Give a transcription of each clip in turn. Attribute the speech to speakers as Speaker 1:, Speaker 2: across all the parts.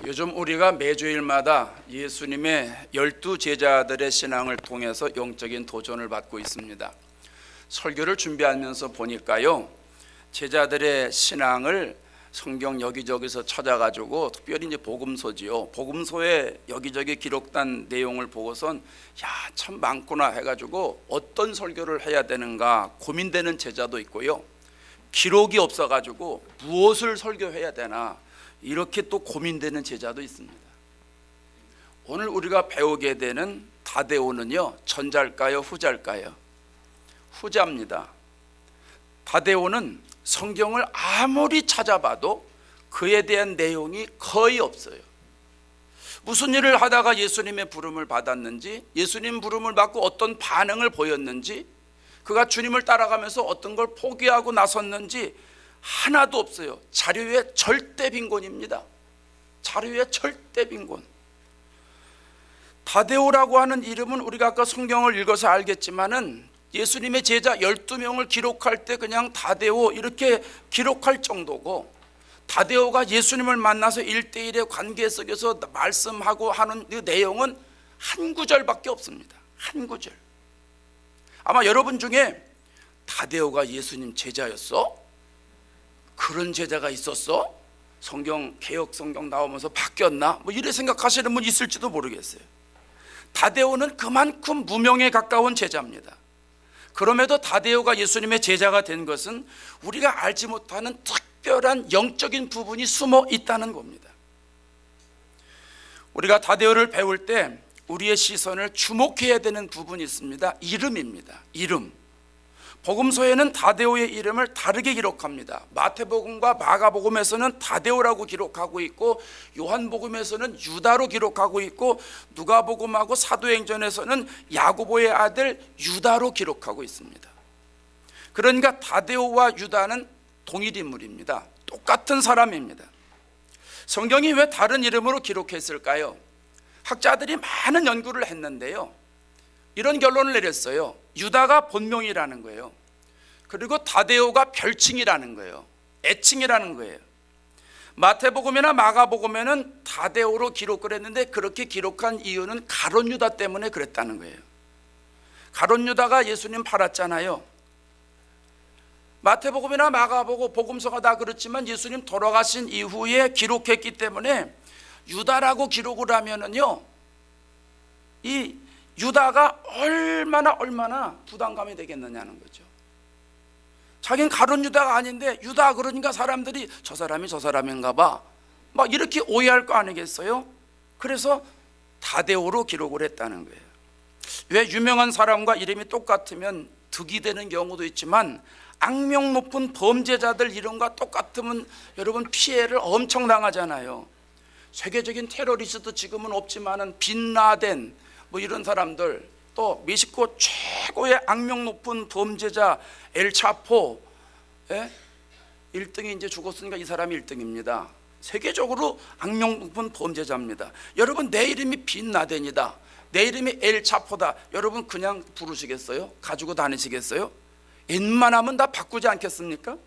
Speaker 1: 요즘 우리가 매주일마다 예수님의 12제자들의 신앙을 통해서 영적인 도전을 받고 있습니다. 설교를 준비하면서 보니까요, 제자들의 신앙을 성경 여기저기서 찾아가지고, 특별히 이제 복음서지요, 복음서에 여기저기 기록된 내용을 보고선 참 많구나 해가지고 어떤 설교를 해야 되는가 고민되는 제자도 있고요, 기록이 없어가지고 무엇을 설교해야 되나 이렇게 또 고민되는 제자도 있습니다. 오늘 우리가 배우게 되는 다데오는요, 전자일까요 후자일까요? 후자입니다. 다데오는 성경을 아무리 찾아봐도 그에 대한 내용이 거의 없어요. 무슨 일을 하다가 예수님의 부름을 받았는지, 예수님 부름을 받고 어떤 반응을 보였는지, 그가 주님을 따라가면서 어떤 걸 포기하고 나섰는지 하나도 없어요. 자료의 절대 빈곤입니다. 자료의 절대 빈곤. 다데오라고 하는 이름은 우리가 아까 성경을 읽어서 알겠지만은 예수님의 제자 12명을 기록할 때 그냥 다데오 이렇게 기록할 정도고, 다데오가 예수님을 만나서 1대1의 관계 속에서 말씀하고 하는 그 내용은 한 구절밖에 없습니다. 한 구절. 아마 여러분 중에 다데오가 예수님 제자였어? 그런 제자가 있었어? 성경 개역 성경 나오면서 바뀌었나? 이래 생각하시는 분 있을지도 모르겠어요. 다데오는 그만큼 무명에 가까운 제자입니다. 그럼에도 다데오가 예수님의 제자가 된 것은 우리가 알지 못하는 특별한 영적인 부분이 숨어 있다는 겁니다. 우리가 다데오를 배울 때 우리의 시선을 주목해야 되는 부분이 있습니다. 이름입니다. 이름. 복음서에는 다데오의 이름을 다르게 기록합니다. 마태복음과 마가복음에서는 다데오라고 기록하고 있고, 요한복음에서는 유다로 기록하고 있고, 누가복음하고 사도행전에서는 야고보의 아들 유다로 기록하고 있습니다. 그러니까 다데오와 유다는 동일 인물입니다. 똑같은 사람입니다. 성경이 왜 다른 이름으로 기록했을까요? 학자들이 많은 연구를 했는데요, 이런 결론을 내렸어요. 유다가 본명이라는 거예요. 그리고 다데오가 별칭이라는 거예요. 애칭이라는 거예요. 마태복음이나 마가복음에는 다데오로 기록을 했는데, 그렇게 기록한 이유는 가룟 유다 때문에 그랬다는 거예요. 가룟 유다가 예수님 팔았잖아요. 마태복음이나 마가복음, 복음서가 다 그렇지만 예수님 돌아가신 이후에 기록했기 때문에 유다라고 기록을 하면은요, 이 유다가 얼마나 부담감이 되겠느냐는 거죠. 자기는 가룟 유다가 아닌데 유다 그러니까 사람들이 저 사람이 저 사람인가 봐 막 이렇게 오해할 거 아니겠어요? 그래서 다데오로 기록을 했다는 거예요. 왜 유명한 사람과 이름이 똑같으면 득이 되는 경우도 있지만, 악명 높은 범죄자들 이름과 똑같으면 여러분 피해를 엄청 당하잖아요. 세계적인 테러리스트 지금은 없지만은 빈라덴 이런 사람들, 또 멕시코 최고의 악명 높은 범죄자 엘차포, 1등이 이제 죽었으니까 이 사람이 1등입니다. 세계적으로 악명 높은 범죄자입니다. 여러분, 내 이름이 빈라덴이다, 내 이름이 엘차포다, 여러분 그냥 부르시겠어요? 가지고 다니시겠어요? 웬만하면 다 바꾸지 않겠습니까?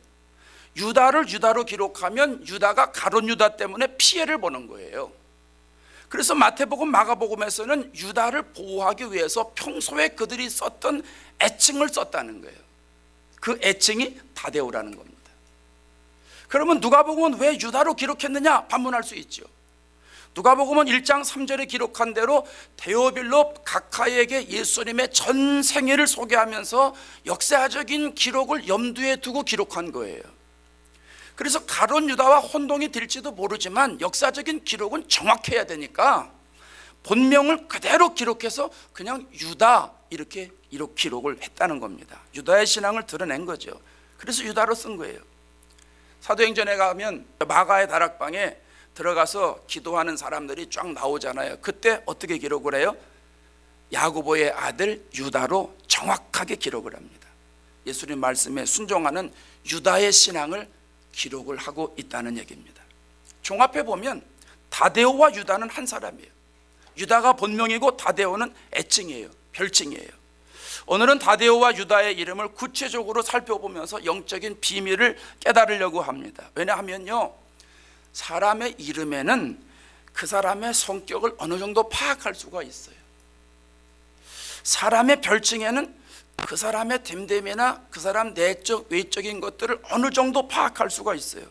Speaker 1: 유다를 유다로 기록하면 유다가 가룟 유다 때문에 피해를 보는 거예요. 그래서 마태복음, 마가복음에서는 유다를 보호하기 위해서 평소에 그들이 썼던 애칭을 썼다는 거예요. 그 애칭이 다데오라는 겁니다. 그러면 누가복음은 왜 유다로 기록했느냐 반문할 수 있죠. 누가복음은 1장 3절에 기록한 대로 데오빌로 각하에게 예수님의 전 생애를 소개하면서 역사적인 기록을 염두에 두고 기록한 거예요. 그래서 가룟 유다와 혼동이 될지도 모르지만 역사적인 기록은 정확해야 되니까 본명을 그대로 기록해서 그냥 유다 이렇게 기록을 했다는 겁니다. 유다의 신앙을 드러낸 거죠. 그래서 유다로 쓴 거예요. 사도행전에 가면 마가의 다락방에 들어가서 기도하는 사람들이 쫙 나오잖아요. 그때 어떻게 기록을 해요? 야고보의 아들 유다로 정확하게 기록을 합니다. 예수님 말씀에 순종하는 유다의 신앙을 기록을 하고 있다는 얘기입니다. 종합해 보면 다데오와 유다는 한 사람이에요. 유다가 본명이고 다데오는 애칭이에요. 별칭이에요. 오늘은 다데오와 유다의 이름을 구체적으로 살펴보면서 영적인 비밀을 깨달으려고 합니다. 왜냐하면요, 사람의 이름에는 그 사람의 성격을 어느 정도 파악할 수가 있어요. 사람의 별칭에는 그 사람의 됨됨이나 그 사람 내적 외적인 것들을 어느 정도 파악할 수가 있어요.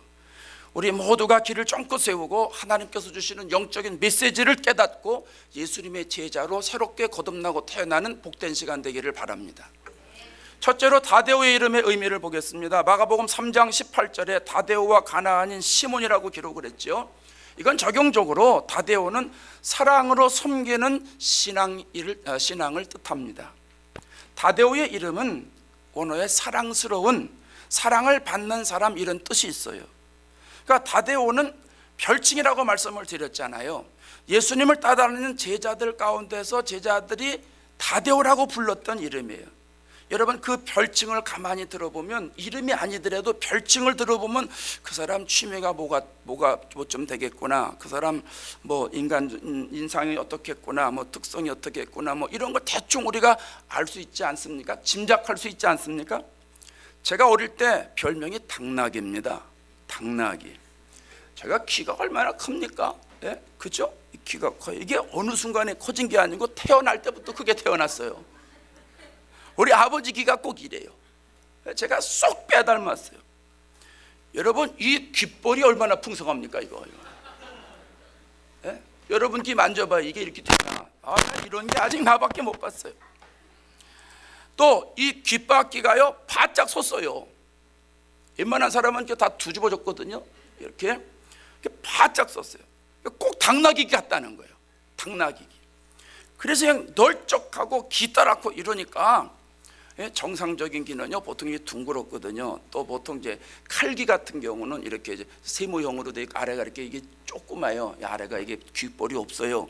Speaker 1: 우리 모두가 길을 쫑긋 세우고 하나님께서 주시는 영적인 메시지를 깨닫고 예수님의 제자로 새롭게 거듭나고 태어나는 복된 시간 되기를 바랍니다. 첫째로 다데오의 이름의 의미를 보겠습니다. 마가복음 3장 18절에 다데오와 가나안인 시몬이라고 기록을 했죠. 이건 적용적으로 다데오는 사랑으로 섬기는 신앙을 뜻합니다. 다데오의 이름은 원어에 사랑스러운, 사랑을 받는 사람 이런 뜻이 있어요. 그러니까 다데오는 별칭이라고 말씀을 드렸잖아요. 예수님을 따라다니는 제자들 가운데서 제자들이 다데오라고 불렀던 이름이에요. 여러분, 그 별칭을 가만히 들어보면 이름이 아니더라도 별칭을 들어보면 그 사람 취미가 뭐가 좀 되겠구나, 그 사람 뭐 인상이 어떻겠구나, 뭐 특성이 어떻겠구나, 뭐 이런 걸 대충 우리가 알 수 있지 않습니까? 짐작할 수 있지 않습니까? 제가 어릴 때 별명이 당나귀입니다. 당나귀. 제가 키가 얼마나 큽니까? 예? 그죠? 키가 커요. 이게 어느 순간에 커진 게 아니고 태어날 때부터 크게 태어났어요. 우리 아버지 귀가 꼭 이래요. 제가 쏙 빼닮았어요. 여러분, 이 귓볼이 얼마나 풍성합니까 이거. 예? 여러분 귀 만져봐요. 이게 이렇게 되나? 이런 게 아직 나밖에 못 봤어요. 또 이 귓바퀴가요 바짝 섰어요. 웬만한 사람은 이렇게 다 뒤집어졌거든요. 이렇게 바짝 섰어요. 꼭 당나귀 같다는 거예요. 당나귀. 그래서 그냥 널쩍하고 기다랗고 이러니까 정상적인 귀는요 보통 이게 둥그렇거든요. 또 보통 이제 칼귀 같은 경우는 이렇게 이제 세모형으로 돼 있고 아래가 이렇게 이게 조그마요. 아래가 이게 귓볼이 없어요.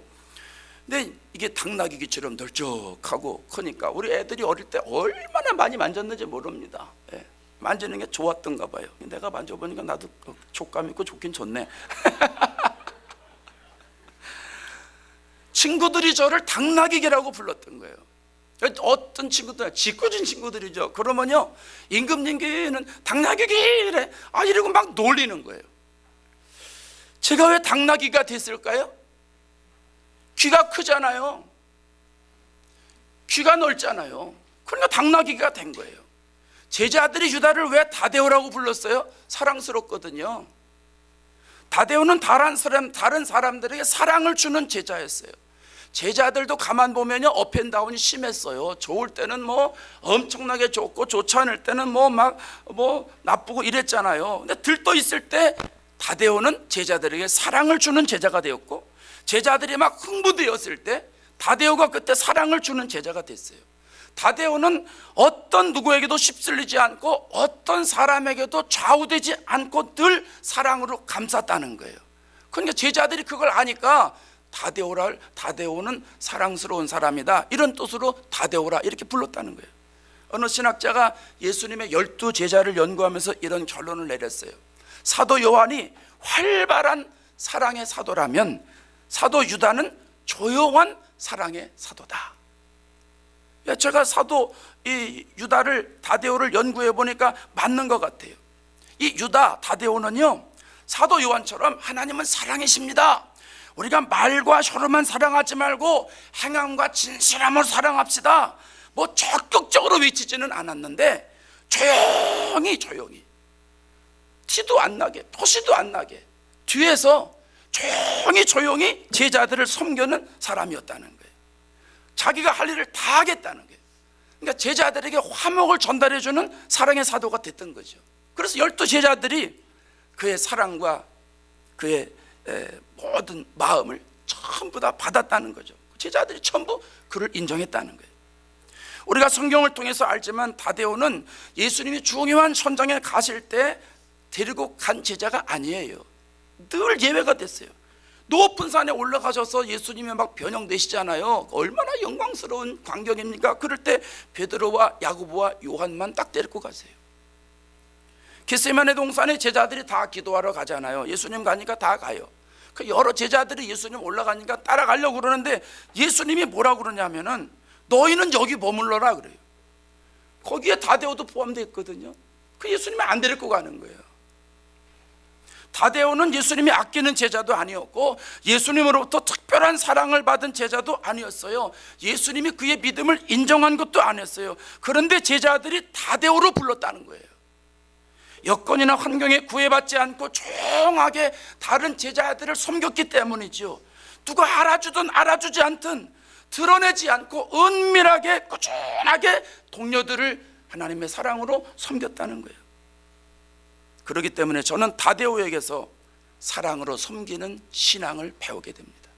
Speaker 1: 근데 이게 당나귀 귀처럼 널쩍하고 크니까 우리 애들이 어릴 때 얼마나 많이 만졌는지 모릅니다. 예. 만지는 게 좋았던가 봐요. 내가 만져보니까 나도 촉감 있고 좋긴 좋네. 친구들이 저를 당나귀개라고 불렀던 거예요. 어떤 친구들, 짓궂은 친구들이죠. 그러면요 임금님께는 당나귀기래 이러고 막 놀리는 거예요. 제가 왜 당나귀가 됐을까요? 귀가 크잖아요. 귀가 넓잖아요. 그러니까 당나귀가 된 거예요. 제자들이 유다를 왜 다데오라고 불렀어요? 사랑스럽거든요. 다데오는 다른 사람들에게 사랑을 주는 제자였어요. 제자들도 가만 보면요 업앤다운이 심했어요. 좋을 때는 뭐 엄청나게 좋고 좋지 않을 때는 뭐 나쁘고 이랬잖아요. 근데 들떠 있을 때 다데오는 제자들에게 사랑을 주는 제자가 되었고, 제자들이 막 흥분되었을 때 다데오가 그때 사랑을 주는 제자가 됐어요. 다데오는 어떤 누구에게도 휩쓸리지 않고 어떤 사람에게도 좌우되지 않고 늘 사랑으로 감쌌다는 거예요. 그러니까 제자들이 그걸 아니까 다데오는 사랑스러운 사람이다 이런 뜻으로 다데오라 이렇게 불렀다는 거예요. 어느 신학자가 예수님의 12제자를 연구하면서 이런 결론을 내렸어요. 사도 요한이 활발한 사랑의 사도라면 사도 유다는 조용한 사랑의 사도다. 제가 사도 이 유다를 다데오를 연구해 보니까 맞는 것 같아요. 이 유다 다데오는요 사도 요한처럼 하나님은 사랑이십니다, 우리가 말과 혀로만 사랑하지 말고 행함과 진실함으로 사랑합시다, 뭐 적극적으로 외치지는 않았는데 조용히 티도 안 나게 포시도 안 나게 뒤에서 조용히 제자들을 섬기는 사람이었다는 거예요. 자기가 할 일을 다 하겠다는 거예요. 그러니까 제자들에게 화목을 전달해주는 사랑의 사도가 됐던 거죠. 그래서 12제자들이 그의 사랑과 그의 모든 마음을 전부 다 받았다는 거죠. 제자들이 전부 그를 인정했다는 거예요. 우리가 성경을 통해서 알지만 다데오는 예수님이 중요한 현장에 가실 때 데리고 간 제자가 아니에요. 늘 예외가 됐어요. 높은 산에 올라가셔서 예수님이 막 변형되시잖아요. 얼마나 영광스러운 광경입니까? 그럴 때 베드로와 야고보와 요한만 딱 데리고 가세요. 겟세마네 동산에 제자들이 다 기도하러 가잖아요. 예수님 가니까 다 가요. 그 여러 제자들이 예수님 올라가니까 따라가려고 그러는데 예수님이 뭐라고 그러냐면은 너희는 여기 머물러라 그래요. 거기에 다데오도 포함되어 있거든요. 그 예수님이 안 데리고 가는 거예요. 다데오는 예수님이 아끼는 제자도 아니었고 예수님으로부터 특별한 사랑을 받은 제자도 아니었어요. 예수님이 그의 믿음을 인정한 것도 아니었어요. 그런데 제자들이 다데오로 불렀다는 거예요. 여건이나 환경에 구애받지 않고 조용하게 다른 제자들을 섬겼기 때문이지요. 누가 알아주든 알아주지 않든 드러내지 않고 은밀하게 꾸준하게 동료들을 하나님의 사랑으로 섬겼다는 거예요. 그렇기 때문에 저는 다데오에게서 사랑으로 섬기는 신앙을 배우게 됩니다.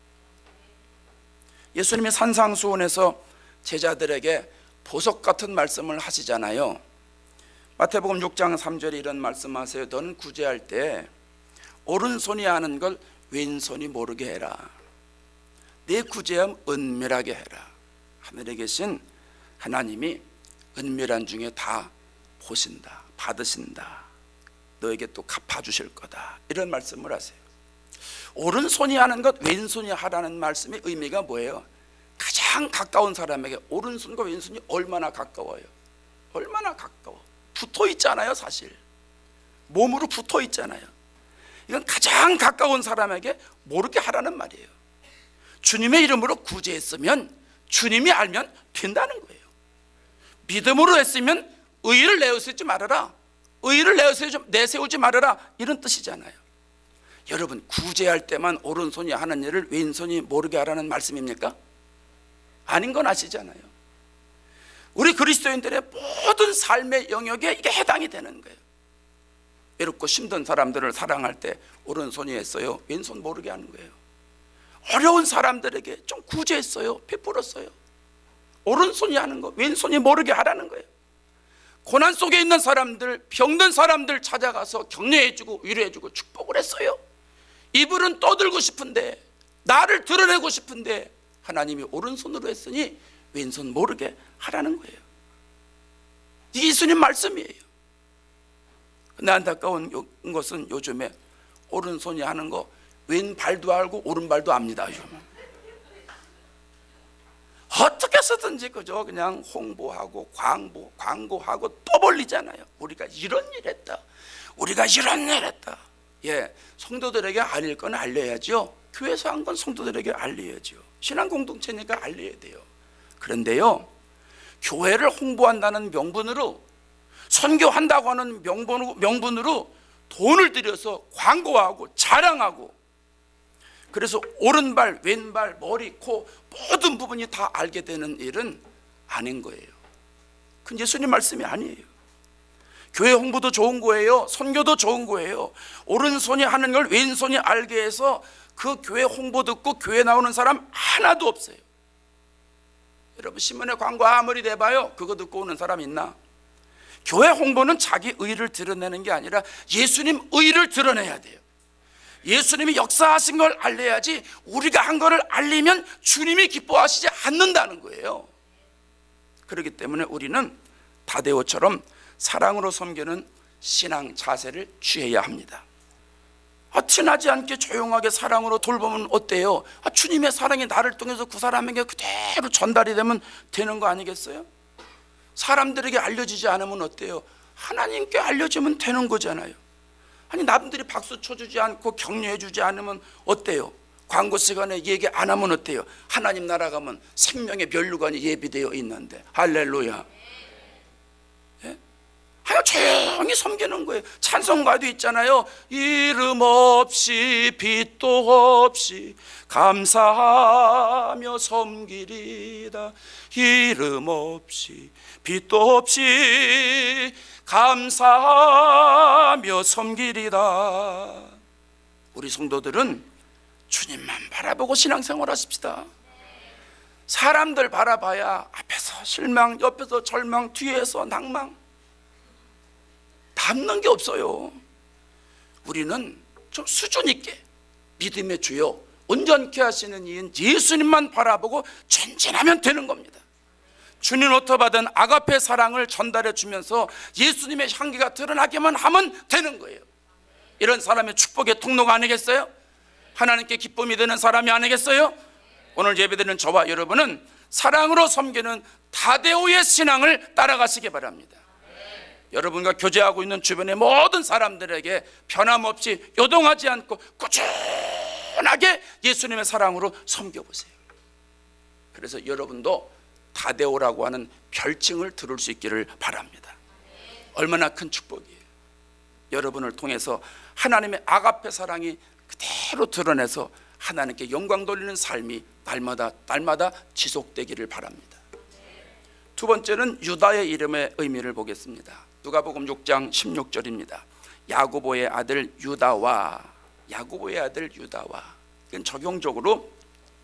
Speaker 1: 예수님이 산상수훈에서 제자들에게 보석 같은 말씀을 하시잖아요. 마태복음 6장 3절에 이런 말씀하세요. 너는 구제할 때 오른손이 아는 걸 왼손이 모르게 해라. 내 구제함 은밀하게 해라. 하늘에 계신 하나님이 은밀한 중에 다 보신다, 받으신다. 너에게 또 갚아주실 거다. 이런 말씀을 하세요. 오른손이 하는 것 왼손이 하라는 말씀의 의미가 뭐예요? 가장 가까운 사람에게 오른손과 왼손이 얼마나 가까워요? 얼마나 가까워? 붙어 있잖아요. 사실 몸으로 붙어 있잖아요. 이건 가장 가까운 사람에게 모르게 하라는 말이에요. 주님의 이름으로 구제했으면 주님이 알면 된다는 거예요. 믿음으로 했으면 의의를 내세우지 말아라. 의의를 내세우지 말아라. 이런 뜻이잖아요. 여러분, 구제할 때만 오른손이 하는 일을 왼손이 모르게 하라는 말씀입니까? 아닌 건 아시잖아요. 우리 그리스도인들의 모든 삶의 영역에 이게 해당이 되는 거예요. 외롭고 힘든 사람들을 사랑할 때 오른손이 했어요. 왼손 모르게 하는 거예요. 어려운 사람들에게 좀 구제했어요. 베풀었어요. 오른손이 하는 거 왼손이 모르게 하라는 거예요. 고난 속에 있는 사람들, 병든 사람들 찾아가서 격려해주고 위로해주고 축복을 했어요. 이불은 떠들고 싶은데, 나를 드러내고 싶은데 하나님이 오른손으로 했으니 왼손 모르게 하라는 거예요. 이게 예수님 말씀이에요. 근데 안타까운 것은 요즘에 오른손이 하는 거 왼발도 알고 오른발도 압니다. 어떻게 해서든지 그저 그냥 홍보하고 광고하고 떠벌리잖아요. 우리가 이런 일 했다, 우리가 이런 일 했다. 예, 성도들에게 알릴 건 알려야죠. 교회에서 한 건 성도들에게 알려야죠. 신앙 공동체니까 알려야 돼요. 그런데요, 교회를 홍보한다는 명분으로, 선교한다고 하는 명분으로 돈을 들여서 광고하고 자랑하고, 그래서 오른발, 왼발, 머리, 코 모든 부분이 다 알게 되는 일은 아닌 거예요. 그건 예수님 말씀이 아니에요. 교회 홍보도 좋은 거예요. 선교도 좋은 거예요. 오른손이 하는 걸 왼손이 알게 해서 그 교회 홍보 듣고 교회 나오는 사람 하나도 없어요. 여러분, 신문에 광고 아무리 내봐요, 그거 듣고 오는 사람 있나? 교회 홍보는 자기 의를 드러내는 게 아니라 예수님 의를 드러내야 돼요. 예수님이 역사하신 걸 알려야지, 우리가 한 거를 알리면 주님이 기뻐하시지 않는다는 거예요. 그렇기 때문에 우리는 다데오처럼 사랑으로 섬기는 신앙 자세를 취해야 합니다. 티나지 않게 조용하게 사랑으로 돌보면 어때요? 주님의 사랑이 나를 통해서 그 사람에게 그대로 전달이 되면 되는 거 아니겠어요? 사람들에게 알려지지 않으면 어때요? 하나님께 알려지면 되는 거잖아요. 아니, 남들이 박수 쳐주지 않고 격려해주지 않으면 어때요? 광고 시간에 얘기 안 하면 어때요? 하나님 나라 가면 생명의 면류관이 예비되어 있는데. 할렐루야. 예? 하여 조용히 섬기는 거예요. 찬송가도 있잖아요. 이름 없이 빛도 없이 감사하며 섬기리다. 이름 없이 빛도 없이 감사하며 섬기리다. 우리 성도들은 주님만 바라보고 신앙생활 하십시다. 사람들 바라봐야 앞에서 실망, 옆에서 절망, 뒤에서 낭망, 남는 게 없어요. 우리는 좀 수준 있게 믿음의 주요 온전케 하시는 이인 예수님만 바라보고 전진하면 되는 겁니다. 주님으로부터 받은 아가페 사랑을 전달해 주면서 예수님의 향기가 드러나게만 하면 되는 거예요. 이런 사람의 축복의 통로가 아니겠어요? 하나님께 기쁨이 되는 사람이 아니겠어요? 오늘 예배드리는 저와 여러분은 사랑으로 섬기는 다데오의 신앙을 따라가시기 바랍니다. 여러분과 교제하고 있는 주변의 모든 사람들에게 변함없이 요동하지 않고 꾸준하게 예수님의 사랑으로 섬겨보세요. 그래서 여러분도 다데오라고 하는 별칭을 들을 수 있기를 바랍니다. 얼마나 큰 축복이에요. 여러분을 통해서 하나님의 아가페 사랑이 그대로 드러내서 하나님께 영광 돌리는 삶이 날마다 지속되기를 바랍니다. 두 번째는 유다의 이름의 의미를 보겠습니다. 누가복음 6장 16절입니다. 야고보의 아들 유다와, 야고보의 아들 유다와. 이건 적용적으로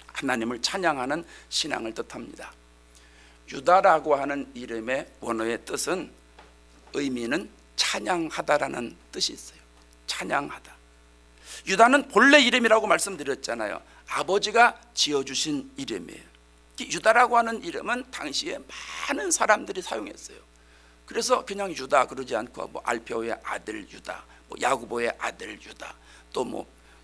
Speaker 1: 하나님을 찬양하는 신앙을 뜻합니다. 유다라고 하는 이름의 원어의 뜻은, 의미는 찬양하다라는 뜻이 있어요. 찬양하다. 유다는 본래 이름이라고 말씀드렸잖아요. 아버지가 지어주신 이름이에요. 유다라고 하는 이름은 당시에 많은 사람들이 사용했어요. 그래서 그냥 유다 그러지 않고 뭐 알페오의 아들 유다, 뭐 야고보의 아들 유다, 또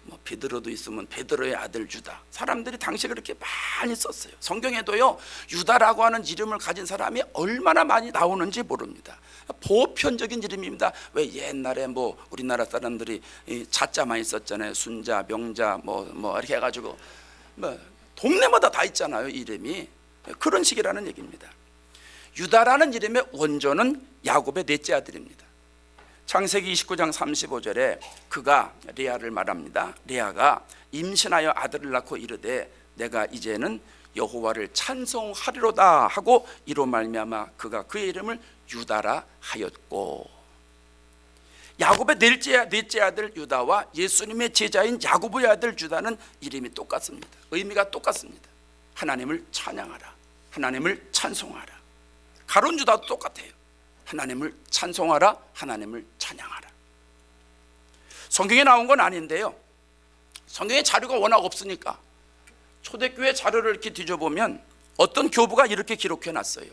Speaker 1: 뭐 베드로도 있으면 베드로의 아들 유다. 사람들이 당시에 그렇게 많이 썼어요. 성경에도요, 유다라고 하는 이름을 가진 사람이 얼마나 많이 나오는지 모릅니다. 보편적인 이름입니다. 왜 옛날에 뭐 우리나라 사람들이 자자 많이 썼잖아요. 순자, 명자, 뭐 이렇게 해가지고 뭐 동네마다 다 있잖아요, 이름이. 그런 식이라는 얘기입니다. 유다라는 이름의 원조는 야곱의 넷째 아들입니다. 창세기 29장 35절에 그가, 레아를 말합니다. 레아가 임신하여 아들을 낳고 이르되 내가 이제는 여호와를 찬송하리로다 하고 이로 말미암아 그가 그의 이름을 유다라 하였고. 야곱의 넷째 아들 유다와 예수님의 제자인 야고보의 아들 유다는 이름이 똑같습니다. 의미가 똑같습니다. 하나님을 찬양하라, 하나님을 찬송하라. 가룟 유다도 똑같아요. 하나님을 찬송하라, 하나님을 찬양하라. 성경에 나온 건 아닌데요, 성경에 자료가 워낙 없으니까 초대교회 자료를 이렇게 뒤져보면 어떤 교부가 이렇게 기록해놨어요.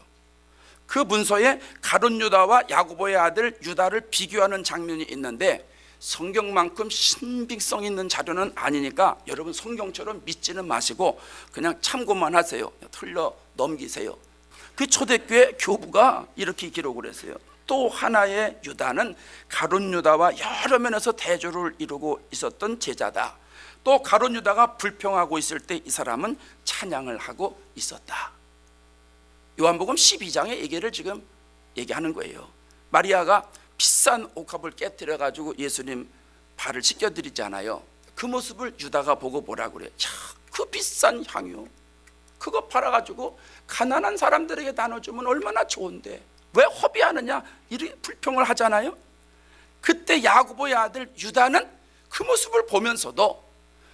Speaker 1: 그 문서에 가룟 유다와 야고보의 아들 유다를 비교하는 장면이 있는데, 성경만큼 신빙성 있는 자료는 아니니까 여러분 성경처럼 믿지는 마시고 그냥 참고만 하세요. 틀려 넘기세요. 그 초대교회 교부가 이렇게 기록을 했어요. 또 하나의 유다는 가룟 유다와 여러 면에서 대조를 이루고 있었던 제자다. 또 가룟 유다가 불평하고 있을 때 이 사람은 찬양을 하고 있었다. 요한복음 12장의 얘기를 지금 얘기하는 거예요. 마리아가 비싼 옥합을 깨뜨려 가지고 예수님 발을 씻겨드리잖아요. 그 모습을 유다가 보고 뭐라 그래요? 야, 그 비싼 향유 그거 팔아가지고 가난한 사람들에게 나눠주면 얼마나 좋은데 왜 허비하느냐, 이렇게 불평을 하잖아요. 그때 야고보의 아들 유다는 그 모습을 보면서도,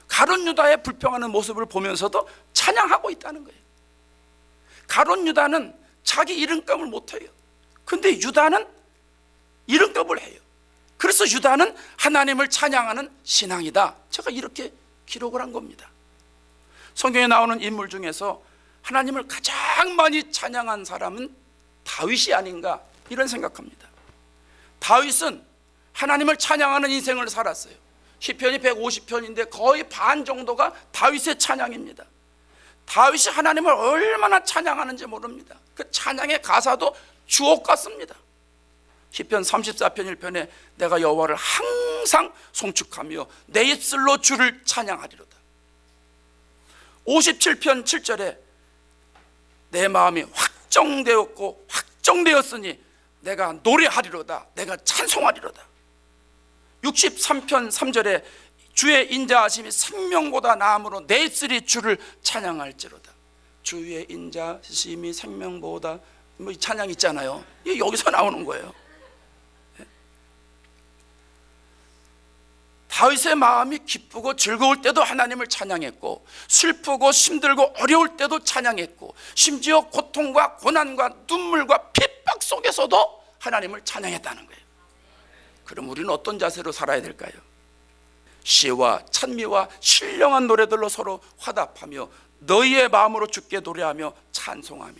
Speaker 1: 가룟 유다의 불평하는 모습을 보면서도 찬양하고 있다는 거예요. 가룟 유다는 자기 이름값을 못해요. 근데 유다는 이름값을 해요. 그래서 유다는 하나님을 찬양하는 신앙이다. 제가 이렇게 기록을 한 겁니다. 성경에 나오는 인물 중에서 하나님을 가장 많이 찬양한 사람은 다윗이 아닌가, 이런 생각합니다. 다윗은 하나님을 찬양하는 인생을 살았어요. 시편이 150편인데 거의 반 정도가 다윗의 찬양입니다. 다윗이 하나님을 얼마나 찬양하는지 모릅니다. 그 찬양의 가사도 주옥 같습니다. 시편 34편 1편에 내가 여호와를 항상 송축하며 내 입술로 주를 찬양하리로다. 57편 7절에 내 마음이 확정되었으니 내가 노래하리로다, 내가 찬송하리로다. 63편 3절에 주의 인자하심이 생명보다 나음으로 내 입술이 주를 찬양할지로다. 주의 인자하심이 생명보다, 뭐 이 찬양 있잖아요. 이게 여기서 나오는 거예요. 다윗의 마음이 기쁘고 즐거울 때도 하나님을 찬양했고, 슬프고 힘들고 어려울 때도 찬양했고, 심지어 고통과 고난과 눈물과 핍박 속에서도 하나님을 찬양했다는 거예요. 그럼 우리는 어떤 자세로 살아야 될까요? 시와 찬미와 신령한 노래들로 서로 화답하며 너희의 마음으로 주께 노래하며 찬송하며.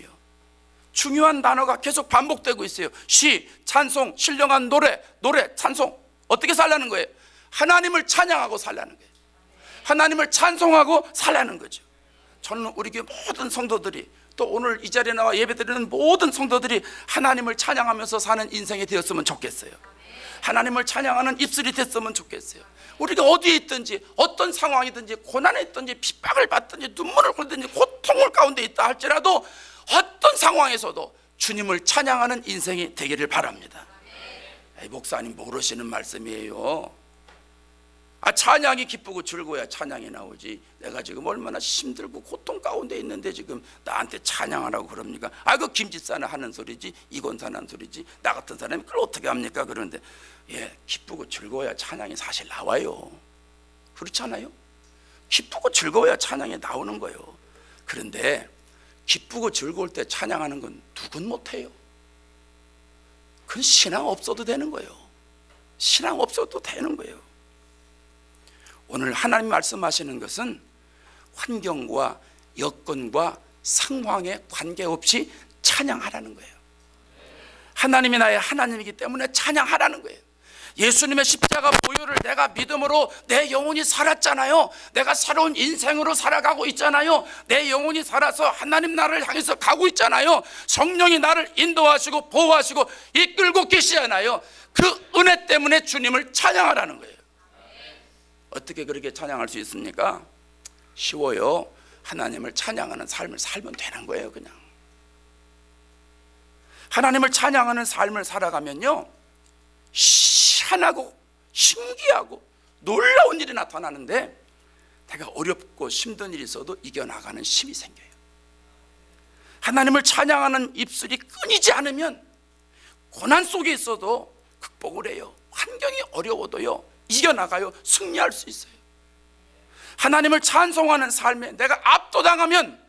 Speaker 1: 중요한 단어가 계속 반복되고 있어요. 시, 찬송, 신령한 노래, 찬송. 어떻게 살라는 거예요? 하나님을 찬양하고 살라는 거예요. 하나님을 찬송하고 살라는 거죠. 저는 우리 교회 모든 성도들이, 또 오늘 이 자리에 나와 예배드리는 모든 성도들이 하나님을 찬양하면서 사는 인생이 되었으면 좋겠어요. 하나님을 찬양하는 입술이 됐으면 좋겠어요. 우리가 어디에 있든지, 어떤 상황이든지, 고난에 있든지, 핍박을 받든지, 눈물을 흘리든지, 고통을 가운데 있다 할지라도 어떤 상황에서도 주님을 찬양하는 인생이 되기를 바랍니다. 목사님 모르시는 말씀이에요. 찬양이 기쁘고 즐거워야 찬양이 나오지. 내가 지금 얼마나 힘들고 고통 가운데 있는데 지금 나한테 찬양하라고 그럽니까? 그 김집사는 하는 소리지, 이건사는 하는 소리지, 나 같은 사람이 그걸 어떻게 합니까? 그런데 기쁘고 즐거워야 찬양이 사실 나와요. 그렇잖아요? 기쁘고 즐거워야 찬양이 나오는 거예요. 그런데 기쁘고 즐거울 때 찬양하는 건 누군 못해요. 그건 신앙 없어도 되는 거예요. 신앙 없어도 되는 거예요. 오늘 하나님 말씀하시는 것은 환경과 여건과 상황에 관계없이 찬양하라는 거예요. 하나님이 나의 하나님이기 때문에 찬양하라는 거예요. 예수님의 십자가 보혈을 내가 믿음으로 내 영혼이 살았잖아요. 내가 새로운 인생으로 살아가고 있잖아요. 내 영혼이 살아서 하나님 나라를 향해서 가고 있잖아요. 성령이 나를 인도하시고 보호하시고 이끌고 계시잖아요. 그 은혜 때문에 주님을 찬양하라는 거예요. 어떻게 그렇게 찬양할 수 있습니까? 쉬워요. 하나님을 찬양하는 삶을 살면 되는 거예요. 그냥 하나님을 찬양하는 삶을 살아가면요, 희한하고 신기하고 놀라운 일이 나타나는데, 내가 어렵고 힘든 일이 있어도 이겨나가는 힘이 생겨요. 하나님을 찬양하는 입술이 끊이지 않으면 고난 속에 있어도 극복을 해요. 환경이 어려워도요, 이겨나가요. 승리할 수 있어요. 하나님을 찬송하는 삶에 내가 압도당하면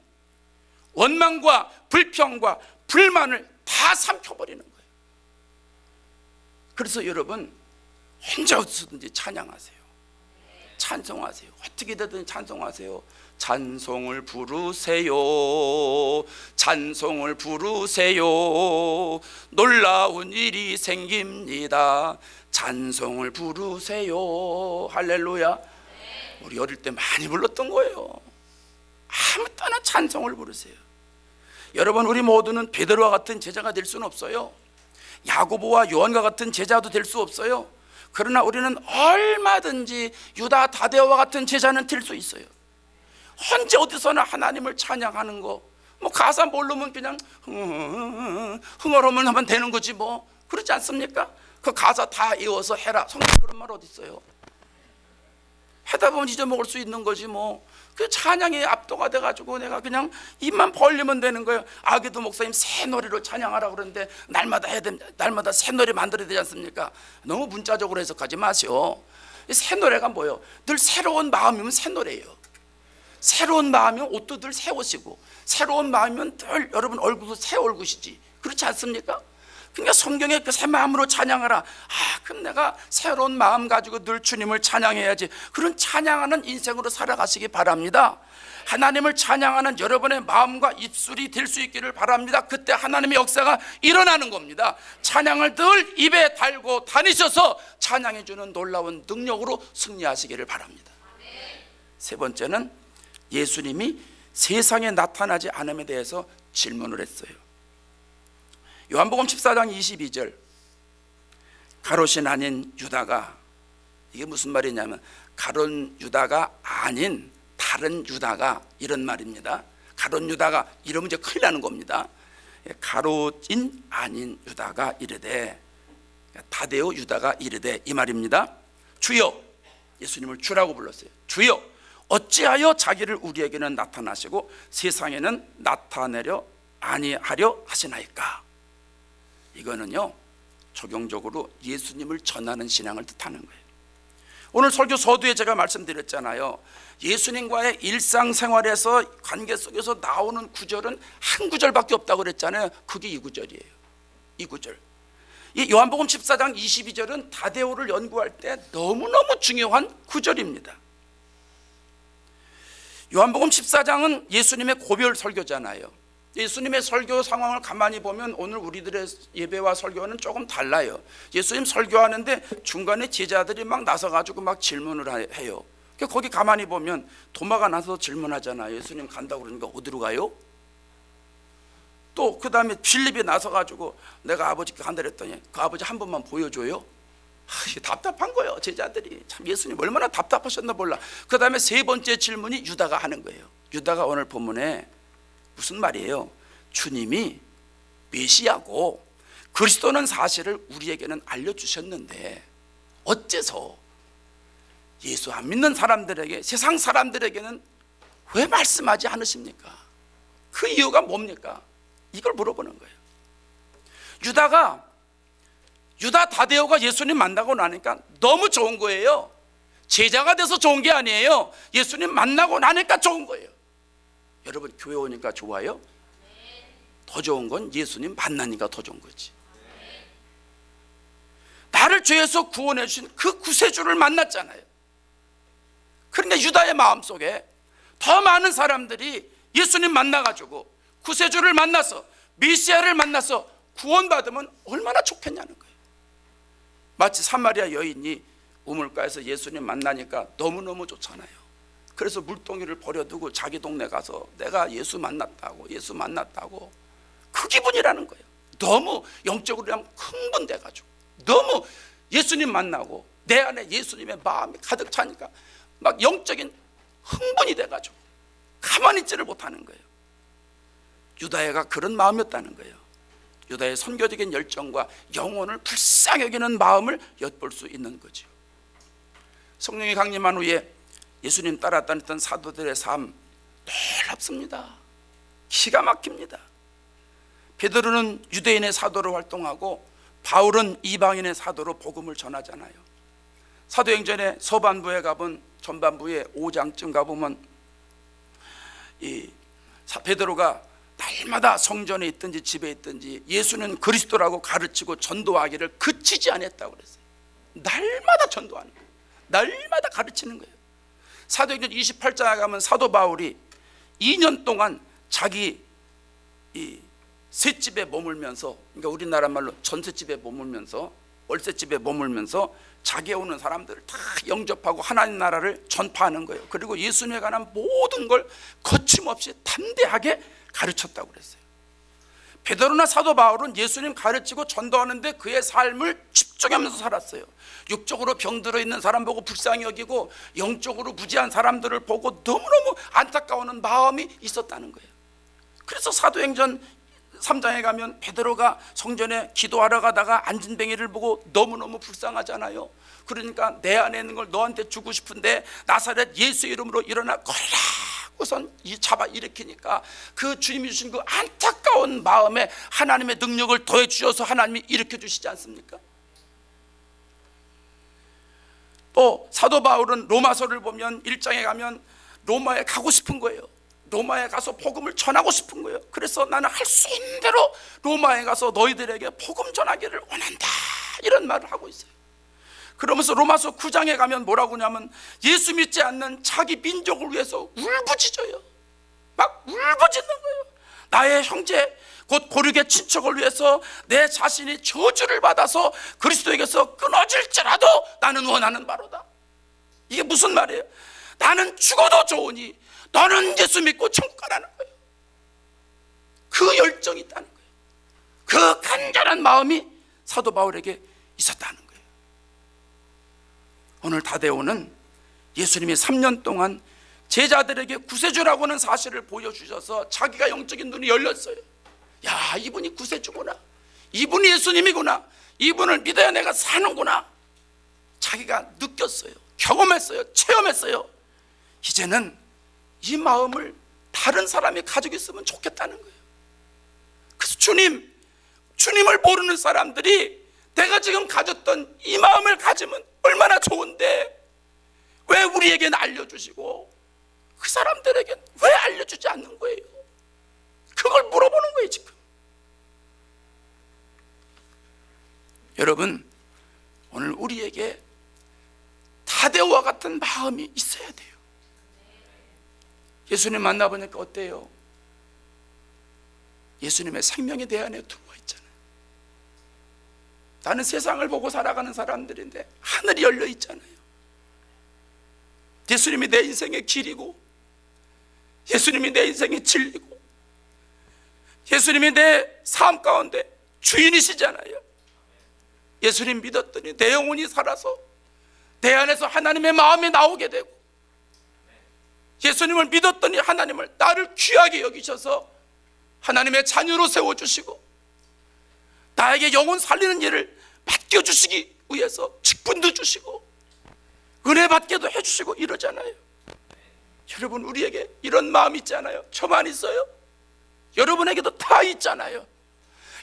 Speaker 1: 원망과 불평과 불만을 다 삼켜버리는 거예요. 그래서 여러분, 혼자 어디서든지 찬양하세요. 찬송하세요. 어떻게 되든 찬송하세요. 찬송을 부르세요. 찬송을 부르세요. 놀라운 일이 생깁니다. 찬송을 부르세요. 할렐루야. 우리 어릴 때 많이 불렀던 거예요. 아무 때나 찬송을 부르세요. 여러분, 우리 모두는 베드로와 같은 제자가 될 수는 없어요. 야고보와 요한과 같은 제자도 될 수 없어요. 그러나 우리는 얼마든지 유다 다데오와 같은 제자는 될 수 있어요. 언제 어디서나 하나님을 찬양하는 거, 가사 모르면 그냥 흥얼흥얼 하면 되는 거지 뭐. 그렇지 않습니까? 그 가사 다 외워서 해라. 성경 그런 말 어디 있어요? 하다 보면 잊어먹을 수 있는 거지 뭐. 그 찬양에 압도가 돼가지고 내가 그냥 입만 벌리면 되는 거예요. 아기도 목사님 새 노래로 찬양하라고 그러는데 날마다 해야 됩니다. 날마다 새 노래 만들어야 되지 않습니까? 너무 문자적으로 해석하지 마시오. 새 노래가 뭐예요? 늘 새로운 마음이면 새 노래예요. 새로운 마음이면 옷도 늘 새 옷이고, 새로운 마음이면 늘 여러분 얼굴도 새 얼굴이지. 그렇지 않습니까? 그러니까 성경에 그 새 마음으로 찬양하라. 그럼 내가 새로운 마음 가지고 늘 주님을 찬양해야지. 그런 찬양하는 인생으로 살아가시기 바랍니다. 하나님을 찬양하는 여러분의 마음과 입술이 될 수 있기를 바랍니다. 그때 하나님의 역사가 일어나는 겁니다. 찬양을 늘 입에 달고 다니셔서 찬양해 주는 놀라운 능력으로 승리하시기를 바랍니다. 세 번째는 예수님이 세상에 나타나지 않음에 대해서 질문을 했어요. 요한복음 14장 22절, 가롯이 아닌 유다가, 이게 무슨 말이냐면 가롯 유다가 아닌 다른 유다가, 이런 말입니다. 가롯 유다가 이러면 이제 큰일 나는 겁니다. 가롯인 아닌 유다가 이르되, 다데오 유다가 이르되, 이 말입니다. 주여, 예수님을 주라고 불렀어요. 주여, 어찌하여 자기를 우리에게는 나타나시고 세상에는 나타내려 아니하려 하시나이까? 이거는요, 적용적으로 예수님을 전하는 신앙을 뜻하는 거예요. 오늘 설교 서두에 제가 말씀드렸잖아요. 예수님과의 일상생활에서 관계 속에서 나오는 구절은 한 구절밖에 없다고 그랬잖아요. 그게 이 구절이에요. 이 구절. 이 요한복음 14장 22절은 다데오를 연구할 때 너무너무 중요한 구절입니다. 요한복음 14장은 예수님의 고별 설교잖아요. 예수님의 설교 상황을 가만히 보면 오늘 우리들의 예배와 설교와는 조금 달라요. 예수님 설교하는데 중간에 제자들이 막 나서가지고 막 질문을 해요. 거기 가만히 보면 도마가 나서 질문하잖아요. 예수님 간다고 그러니까 어디로 가요? 또 그 다음에 빌립이 나서 가지고 내가 아버지께 간다 그랬더니 그 아버지 한 번만 보여줘요. 이게 답답한 거예요. 제자들이 참 예수님 얼마나 답답하셨나 몰라. 그 다음에 세 번째 질문이 유다가 하는 거예요. 유다가 오늘 본문에 무슨 말이에요? 주님이 메시아고 그리스도는 사실을 우리에게는 알려주셨는데 어째서 예수 안 믿는 사람들에게, 세상 사람들에게는 왜 말씀하지 않으십니까? 그 이유가 뭡니까? 이걸 물어보는 거예요. 유다 다데오가 예수님 만나고 나니까 너무 좋은 거예요. 제자가 돼서 좋은 게 아니에요. 예수님 만나고 나니까 좋은 거예요. 여러분 교회 오니까 좋아요? 더 좋은 건 예수님 만나니까 더 좋은 거지. 나를 죄에서 구원해 주신 그 구세주를 만났잖아요. 그런데 유다의 마음속에 더 많은 사람들이 예수님 만나가지고 구세주를 만나서 메시아를 만나서 구원받으면 얼마나 좋겠냐는 거예요. 마치 사마리아 여인이 우물가에서 예수님 만나니까 너무너무 좋잖아요. 그래서 물동이를 버려두고 자기 동네 가서 내가 예수 만났다고 그 기분이라는 거예요. 너무 영적으로 흥분돼가지고 너무 예수님 만나고 내 안에 예수님의 마음이 가득 차니까 막 영적인 흥분이 돼가지고 가만히 있지를 못하는 거예요. 유다야가 그런 마음이었다는 거예요. 유다의 선교적인 열정과 영혼을 불쌍히 여기는 마음을 엿볼 수 있는 거죠. 성령이 강림한 후에 예수님 따라 다녔던 사도들의 삶 놀랍습니다. 기가 막힙니다. 베드로는 유대인의 사도로 활동하고 바울은 이방인의 사도로 복음을 전하잖아요. 사도행전의 서반부에 가본 전반부에 5장쯤 가보면 이 베드로가 날마다 성전에 있든지 집에 있든지 예수는 그리스도라고 가르치고 전도하기를 그치지 않았다고 그랬어요. 날마다 전도하는 거예요. 날마다 가르치는 거예요. 사도행전 28장에 가면 사도 바울이 2년 동안 자기 이 셋집에 머물면서, 그러니까 우리나라 말로 전셋집에 머물면서, 월세집에 머물면서 자기에 오는 사람들을 다 영접하고 하나님 나라를 전파하는 거예요. 그리고 예수님에 관한 모든 걸 거침없이 담대하게 가르쳤다고 그랬어요. 베드로나 사도 바울은 예수님 가르치고 전도하는데 그의 삶을 집중하면서 살았어요. 육적으로 병들어 있는 사람 보고 불쌍히 여기고 영적으로 무지한 사람들을 보고 너무너무 안타까워하는 마음이 있었다는 거예요. 그래서 사도행전 3장에 가면 베드로가 성전에 기도하러 가다가 안진뱅이를 보고 너무너무 불쌍하잖아요. 그러니까 내 안에 있는 걸 너한테 주고 싶은데 나사렛 예수의 이름으로 일어나 걸라 우선 잡아 일으키니까 그 주님이 주신 그 안타까운 마음에 하나님의 능력을 더해 주셔서 하나님이 일으켜 주시지 않습니까? 또 사도 바울은 로마서를 보면 1장에 가면 로마에 가고 싶은 거예요. 로마에 가서 복음을 전하고 싶은 거예요. 그래서 나는 할 수 있는 대로 로마에 가서 너희들에게 복음 전하기를 원한다, 이런 말을 하고 있어요. 그러면서 로마서 9장에 가면 뭐라고 하냐면 예수 믿지 않는 자기 민족을 위해서 울부짖어요. 막 울부짖는 거예요. 나의 형제 곧 고륙의 친척을 위해서 내 자신이 저주를 받아서 그리스도에게서 끊어질지라도 나는 원하는 바로다. 이게 무슨 말이에요? 나는 죽어도 좋으니 너는 예수 믿고 천국 가라는 거예요. 그 열정이 있다는 거예요. 그 간절한 마음이 사도 바울에게 있었다는 거예요. 오늘 다데오는 예수님이 3년 동안 제자들에게 구세주라고 하는 사실을 보여주셔서 자기가 영적인 눈이 열렸어요. 야, 이분이 구세주구나, 이분이 예수님이구나, 이분을 믿어야 내가 사는구나. 자기가 느꼈어요. 경험했어요. 체험했어요. 이제는 이 마음을 다른 사람이 가지고 있으면 좋겠다는 거예요. 그래서 주님을 모르는 사람들이 내가 지금 가졌던 이 마음을 가지면 얼마나 좋은데 왜 우리에게는 알려주시고 그 사람들에게는 왜 알려주지 않는 거예요? 그걸 물어보는 거예요 지금. 여러분, 오늘 우리에게 다데오와 같은 마음이 있어야 돼요. 예수님 만나보니까 어때요? 예수님의 생명이 내 안에 들어와 있잖아요. 나는 세상을 보고 살아가는 사람들인데 하늘이 열려 있잖아요. 예수님이 내 인생의 길이고, 예수님이 내 인생의 진리고, 예수님이 내 삶 가운데 주인이시잖아요. 예수님 믿었더니 내 영혼이 살아서 내 안에서 하나님의 마음이 나오게 되고, 예수님을 믿었더니 하나님을 나를 귀하게 여기셔서 하나님의 자녀로 세워주시고, 나에게 영혼 살리는 일을 맡겨주시기 위해서 직분도 주시고 은혜 받게도 해주시고 이러잖아요. 여러분, 우리에게 이런 마음 있잖아요. 저만 있어요? 여러분에게도 다 있잖아요.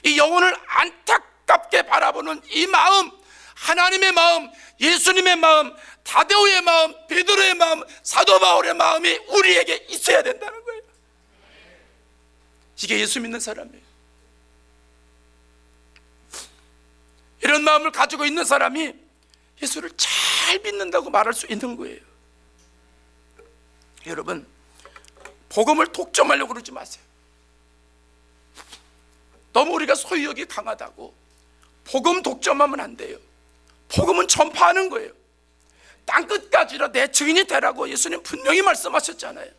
Speaker 1: 이 영혼을 안타깝게 바라보는 이 마음, 하나님의 마음, 예수님의 마음, 다데오의 마음, 베드로의 마음, 사도 바울의 마음이 우리에게 있어야 된다는 거예요. 이게 예수 믿는 사람이에요. 이런 마음을 가지고 있는 사람이 예수를 잘 믿는다고 말할 수 있는 거예요. 여러분, 복음을 독점하려고 그러지 마세요. 너무 우리가 소유욕이 강하다고 복음 독점하면 안 돼요. 복음은 전파하는 거예요. 땅끝까지로 내 증인이 되라고 예수님 분명히 말씀하셨잖아요.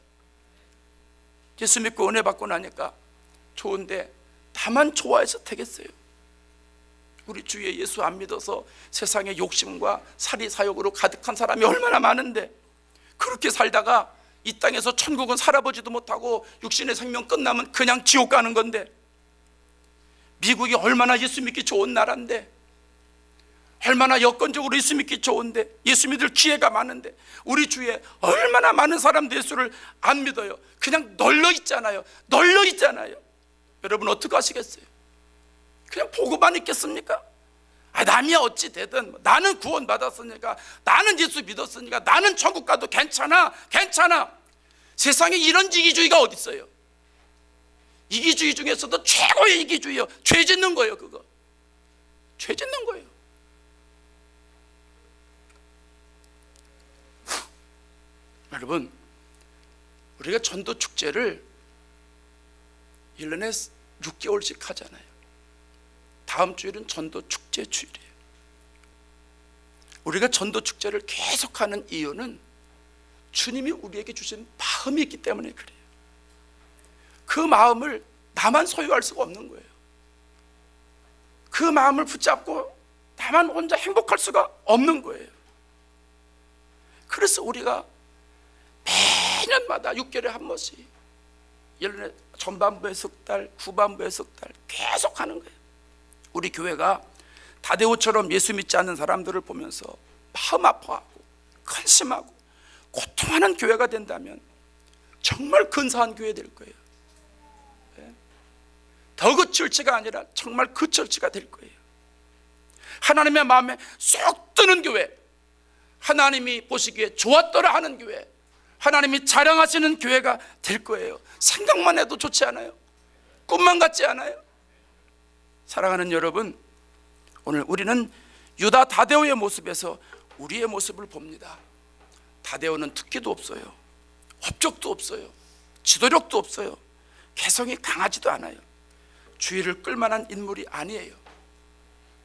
Speaker 1: 예수 믿고 은혜 받고 나니까 좋은데 나만 좋아해서 되겠어요? 우리 주위에 예수 안 믿어서 세상의 욕심과 사리 사욕으로 가득한 사람이 얼마나 많은데, 그렇게 살다가 이 땅에서 천국은 살아보지도 못하고 육신의 생명 끝나면 그냥 지옥 가는 건데, 미국이 얼마나 예수 믿기 좋은 나라인데, 얼마나 여건적으로 예수 믿기 좋은데, 예수 믿을 기회가 많은데, 우리 주위에 얼마나 많은 사람들 예수를 안 믿어요. 그냥 널려 있잖아요. 널려 있잖아요. 여러분 어떻게 하시겠어요? 그냥 보고만 있겠습니까? 남이 어찌 되든 나는 구원 받았으니까, 나는 예수 믿었으니까, 나는 천국 가도 괜찮아. 세상에 이런 이기주의가 어디 있어요? 이기주의 중에서도 최고의 이기주의요. 죄 짓는 거예요. 그거 죄 짓는 거예요. 여러분, 우리가 전도 축제를 1년에 6개월씩 하잖아요. 다음 주일은 전도 축제 주일이에요. 우리가 전도 축제를 계속하는 이유는 주님이 우리에게 주신 마음이 있기 때문에 그래요. 그 마음을 나만 소유할 수가 없는 거예요. 그 마음을 붙잡고 나만 혼자 행복할 수가 없는 거예요. 그래서 우리가 매년마다 6개월에 한 번씩 1년에 전반부에 석 달, 후반부에 석 달 계속 하는 거예요. 우리 교회가 다데오처럼 예수 믿지 않는 사람들을 보면서 마음 아파하고 근심하고 고통하는 교회가 된다면 정말 근사한 교회 될 거예요. 더 처치가 아니라 정말 그 처치가 될 거예요. 하나님의 마음에 쏙 드는 교회, 하나님이 보시기에 좋았더라 하는 교회, 하나님이 자랑하시는 교회가 될 거예요. 생각만 해도 좋지 않아요? 꿈만 같지 않아요? 사랑하는 여러분, 오늘 우리는 유다 다데오의 모습에서 우리의 모습을 봅니다. 다데오는 특기도 없어요. 업적도 없어요. 지도력도 없어요. 개성이 강하지도 않아요. 주의를 끌만한 인물이 아니에요.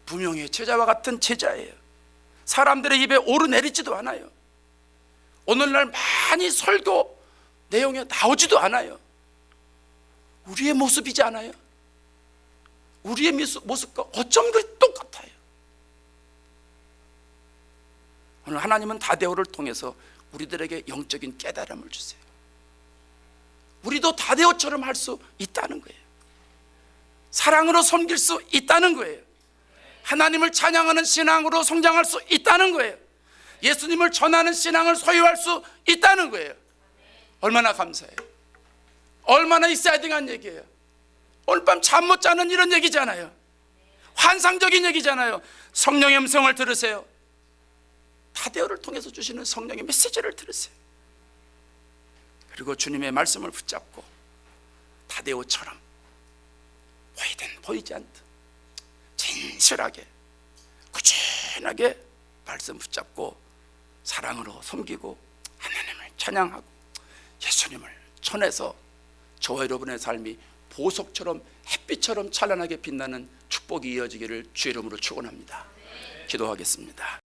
Speaker 1: 무명의 제자와 같은 제자예요. 사람들의 입에 오르내리지도 않아요. 오늘날 많이 설교 내용에 나오지도 않아요. 우리의 모습이지 않아요? 우리의 모습과 어쩜 그리 똑같아요. 오늘 하나님은 다데오를 통해서 우리들에게 영적인 깨달음을 주세요. 우리도 다데오처럼 할 수 있다는 거예요. 사랑으로 섬길 수 있다는 거예요. 하나님을 찬양하는 신앙으로 성장할 수 있다는 거예요. 예수님을 전하는 신앙을 소유할 수 있다는 거예요. 얼마나 감사해요. 얼마나 익사이딩한 얘기예요. 오늘 밤 잠 못 자는 이런 얘기잖아요. 환상적인 얘기잖아요. 성령의 음성을 들으세요. 다데오를 통해서 주시는 성령의 메시지를 들으세요. 그리고 주님의 말씀을 붙잡고 다데오처럼 보이든 보이지 않든 진실하게 꾸준하게 말씀 붙잡고 사랑으로 섬기고 하나님을 찬양하고 예수님을 전해서 저와 여러분의 삶이 보석처럼 햇빛처럼 찬란하게 빛나는 축복이 이어지기를 주의 이름으로 축원합니다. 기도하겠습니다.